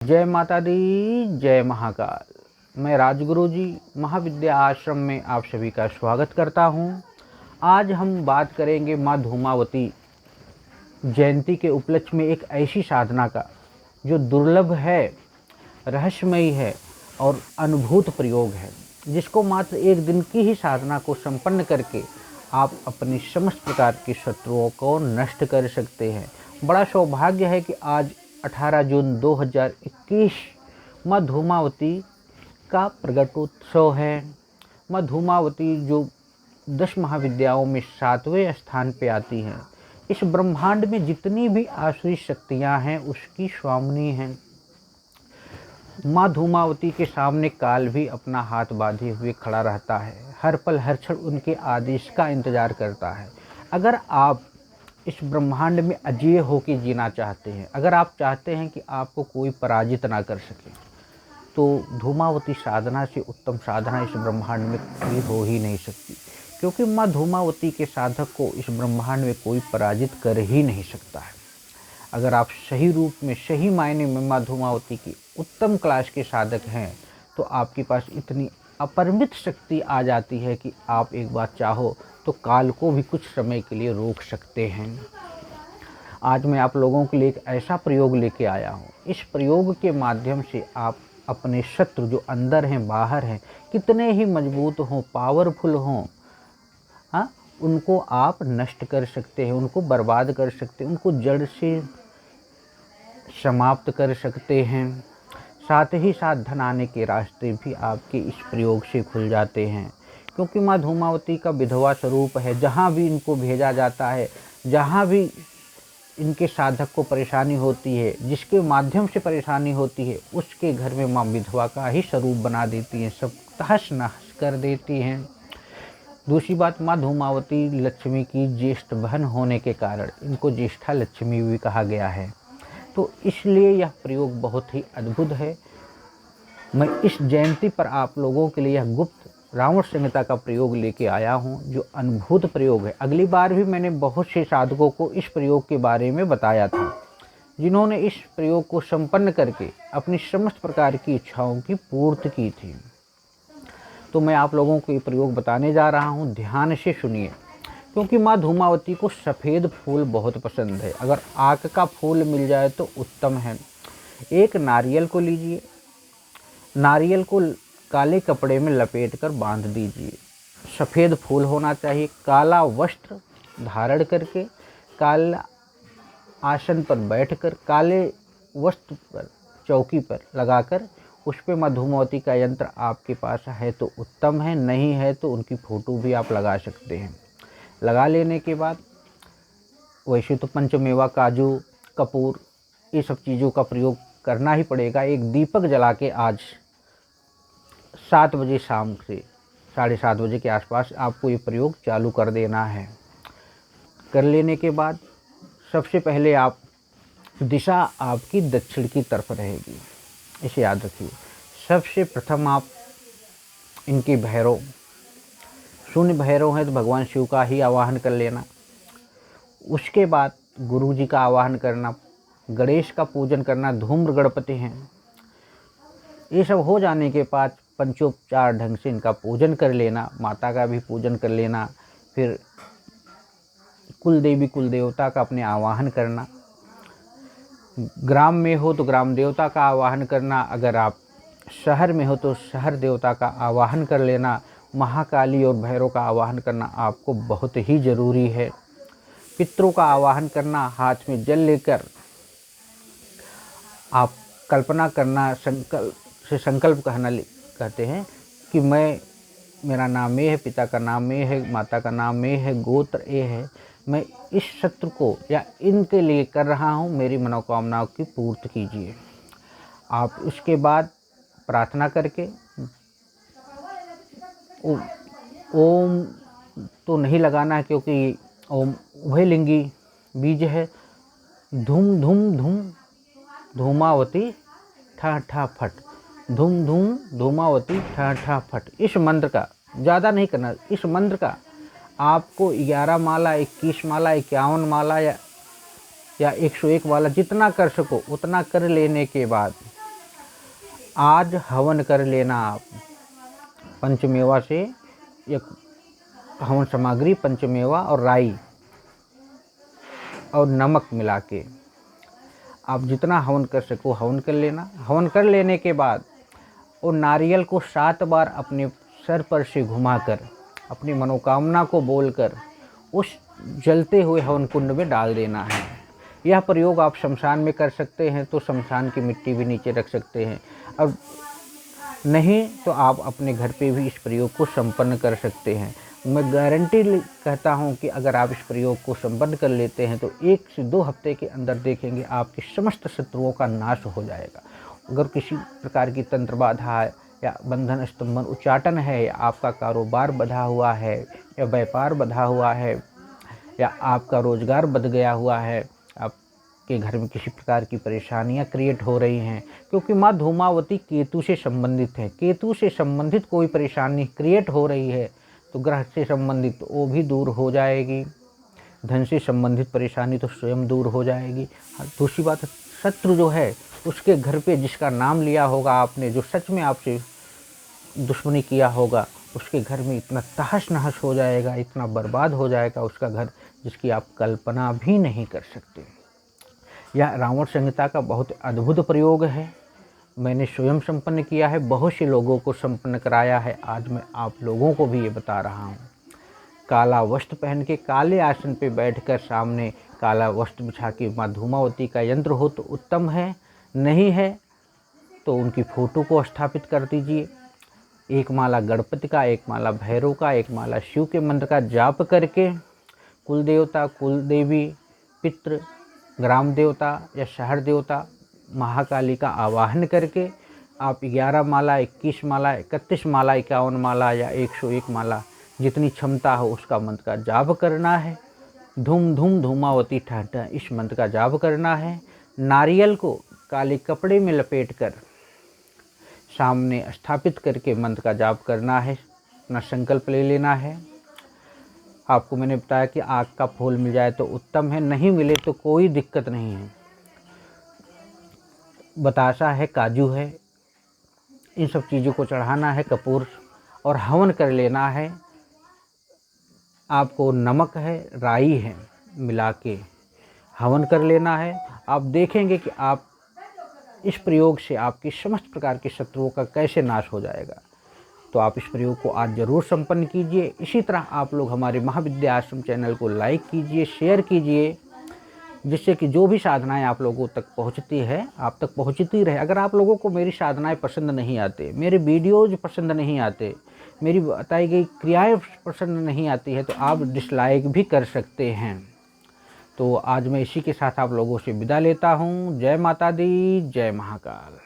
जय माता दी, जय महाकाल। मैं राजगुरु जी महाविद्या आश्रम में आप सभी का स्वागत करता हूं। आज हम बात करेंगे माँ धूमावती जयंती के उपलक्ष्य में एक ऐसी साधना का जो दुर्लभ है, रहस्यमयी है और अनुभूत प्रयोग है, जिसको मात्र एक दिन की ही साधना को संपन्न करके आप अपनी समस्त प्रकार की शत्रुओं को नष्ट कर सकते हैं। बड़ा सौभाग्य है कि आज 18 जून 2021 माँ धूमावती का प्रगटोत्सव है। माँ धूमावती जो 10 महाविद्याओं में 7वें स्थान पे आती हैं। इस ब्रह्मांड में जितनी भी आसुरी शक्तियाँ हैं उसकी स्वामिनी हैं। माँ धूमावती के सामने काल भी अपना हाथ बांधे हुए खड़ा रहता है, हर पल हर क्षण उनके आदेश का इंतजार करता है। अगर आप इस ब्रह्मांड में अजेय होकर जीना चाहते हैं, अगर आप चाहते हैं कि आपको कोई पराजित ना कर सके, तो धूमावती साधना से उत्तम साधना इस ब्रह्मांड में कोई हो ही नहीं सकती, क्योंकि माँ धूमावती के साधक को इस ब्रह्मांड में कोई पराजित कर ही नहीं सकता है। अगर आप सही रूप में, सही मायने में माँ धूमावती की उत्तम क्लास के साधक हैं, तो आपके पास इतनी अपरिमित शक्ति आ जाती है कि आप एक बार चाहो तो काल को भी कुछ समय के लिए रोक सकते हैं। आज मैं आप लोगों के लिए एक ऐसा प्रयोग लेके आया हूँ। इस प्रयोग के माध्यम से आप अपने शत्रु जो अंदर हैं, बाहर हैं, कितने ही मजबूत हों, पावरफुल हों, हाँ, उनको आप नष्ट कर सकते हैं, उनको बर्बाद कर सकते हैं, उनको जड़ से समाप्त कर सकते हैं। साथ ही साथ धन आने के रास्ते भी आपके इस प्रयोग से खुल जाते हैं, क्योंकि माँ धूमावती का विधवा स्वरूप है। जहाँ भी इनको भेजा जाता है, जहाँ भी इनके साधक को परेशानी होती है, जिसके माध्यम से परेशानी होती है, उसके घर में माँ विधवा का ही स्वरूप बना देती हैं, सब तहस नहस कर देती हैं। दूसरी बात, माँ धूमावती लक्ष्मी की ज्येष्ठ बहन होने के कारण इनको ज्येष्ठा लक्ष्मी भी कहा गया है, तो इसलिए यह प्रयोग बहुत ही अद्भुत है। मैं इस जयंती पर आप लोगों के लिए यह गुप्त रावण संहिता का प्रयोग लेके आया हूँ, जो अद्भुत प्रयोग है। अगली बार भी मैंने बहुत से साधकों को इस प्रयोग के बारे में बताया था, जिन्होंने इस प्रयोग को संपन्न करके अपनी समस्त प्रकार की इच्छाओं की पूर्ति की थी। तो मैं आप लोगों को ये प्रयोग बताने जा रहा हूँ, ध्यान से सुनिए, क्योंकि माँ धूमावती को सफ़ेद फूल बहुत पसंद है। अगर आक का फूल मिल जाए तो उत्तम है। एक नारियल को लीजिए, नारियल को काले कपड़े में लपेटकर बांध दीजिए। सफ़ेद फूल होना चाहिए। काला वस्त्र धारण करके, काला आसन पर बैठकर, काले वस्त्र पर चौकी पर लगाकर उस पर माँ धूमावती का यंत्र आपके पास है तो उत्तम है, नहीं है तो उनकी फ़ोटो भी आप लगा सकते हैं। लगा लेने के बाद वैसे तो पंचमेवा, काजू, कपूर, ये सब चीज़ों का प्रयोग करना ही पड़ेगा। एक दीपक जला के आज 7 बजे शाम से 7:30 बजे के आसपास आपको ये प्रयोग चालू कर देना है। कर लेने के बाद सबसे पहले आप दिशा आपकी दक्षिण की तरफ रहेगी, इसे याद रखिए। सबसे प्रथम आप इनके भैरव, शून्य भैरव हैं तो भगवान शिव का ही आवाहन कर लेना। उसके बाद गुरु जी का आवाहन करना, गणेश का पूजन करना, धूम्र गणपति हैं। ये सब हो जाने के बाद पंचोपचार ढंग से इनका पूजन कर लेना, माता का भी पूजन कर लेना। फिर कुल देवी कुल देवता का अपने आवाहन करना। ग्राम में हो तो ग्राम देवता का आवाहन करना, अगर आप शहर में हो तो शहर देवता का आवाहन कर लेना। महाकाली और भैरव का आवाहन करना आपको बहुत ही ज़रूरी है। पितरों का आवाहन करना, हाथ में जल लेकर आप कल्पना करना, संकल्प कहते हैं कि मेरा नाम ये है, पिता का नाम ये है, माता का नाम ये है, गोत्र ये है, मैं इस शत्रु को या इनके लिए कर रहा हूँ, मेरी मनोकामनाओं की पूर्ति कीजिए। आप उसके बाद प्रार्थना करके ओम तो नहीं लगाना है, क्योंकि ओम उभयलिंगी बीज है। धूम धूम धूम धूमावती ठा ठा फट, धूम धूम धूमावती ठा ठा फट, इस मंत्र का ज़्यादा नहीं करना। इस मंत्र का आपको 11 माला, 21 माला, 51 माला या 101 माला जितना कर सको उतना कर लेने के बाद आज हवन कर लेना आप पंचमेवा से, एक हवन सामग्री पंचमेवा और राई और नमक मिला के आप जितना हवन कर सको हवन कर लेना। हवन कर लेने के बाद और नारियल को 7 बार अपने सर पर से घुमाकर अपनी मनोकामना को बोलकर उस जलते हुए हवन कुंड में डाल देना है। यह प्रयोग आप शमशान में कर सकते हैं तो शमशान की मिट्टी भी नीचे रख सकते हैं, और नहीं तो आप अपने घर पे भी इस प्रयोग को संपन्न कर सकते हैं। मैं गारंटी कहता हूं कि अगर आप इस प्रयोग को संपन्न कर लेते हैं तो 1 से 2 हफ्ते के अंदर देखेंगे आपके समस्त शत्रुओं का नाश हो जाएगा। अगर किसी प्रकार की तंत्र बाधा है या बंधन स्तंभन उच्चाटन है, या आपका कारोबार बंधा हुआ है, या व्यापार बंधा हुआ है, या आपका रोजगार बंध गया हुआ है, आपके घर में किसी प्रकार की परेशानियां क्रिएट हो रही हैं, क्योंकि माँ धूमावती केतु से संबंधित है। केतु से संबंधित कोई परेशानी क्रिएट हो रही है तो ग्रह से संबंधित वो भी दूर हो जाएगी। धन से संबंधित परेशानी तो स्वयं दूर हो जाएगी। दूसरी बात, शत्रु जो है उसके घर पे जिसका नाम लिया होगा आपने, जो सच में आपसे दुश्मनी किया होगा, उसके घर में इतना तहस नहस हो जाएगा, इतना बर्बाद हो जाएगा उसका घर, जिसकी आप कल्पना भी नहीं कर सकते। यह रावण संहिता का बहुत अद्भुत प्रयोग है। मैंने स्वयं संपन्न किया है, बहुत से लोगों को संपन्न कराया है। आज मैं आप लोगों को भी ये बता रहा हूँ। काला वस्त्र पहन के काले आसन पे बैठकर सामने काला वस्त्र बिछा के माँ धूमावती का यंत्र हो तो उत्तम है, नहीं है तो उनकी फ़ोटो को स्थापित कर दीजिए। 1 माला गणपति का, 1 माला भैरव का, 1 माला शिव के मंत्र का जाप करके कुल देवता, कुल देवी, पितृ, ग्राम देवता या शहर देवता महाकाली का आवाहन करके आप 11 माला, 21 माला, 31 माला, 51 माला या 101 माला जितनी क्षमता हो उसका मंत्र का जाप करना है। धूम धूम धूमावती ठहठा इस मंत्र का जाप करना है। नारियल को काले कपड़े में लपेटकर सामने स्थापित करके मंत्र का जाप करना है। अपना संकल्प ले लेना है। आपको मैंने बताया कि आग का फूल मिल जाए तो उत्तम है, नहीं मिले तो कोई दिक्कत नहीं है। बतासा है, काजू है, इन सब चीज़ों को चढ़ाना है, कपूर, और हवन कर लेना है। आपको नमक है, राई है, मिला के हवन कर लेना है। आप देखेंगे कि आप इस प्रयोग से आपकी समस्त प्रकार के शत्रुओं का कैसे नाश हो जाएगा। तो आप इस प्रयोग को आज ज़रूर संपन्न कीजिए। इसी तरह आप लोग हमारे महाविद्या आश्रम चैनल को लाइक कीजिए, शेयर कीजिए, जिससे कि जो भी साधनाएं आप लोगों तक पहुंचती है आप तक पहुंचती रहे। अगर आप लोगों को मेरी साधनाएं पसंद नहीं आते, मेरे वीडियोज़ पसंद नहीं आते, मेरी बताई गई क्रियाएं पसंद नहीं आती है तो आप डिसलाइक भी कर सकते हैं। तो आज मैं इसी के साथ आप लोगों से विदा लेता हूँ। जय माता दी, जय महाकाल।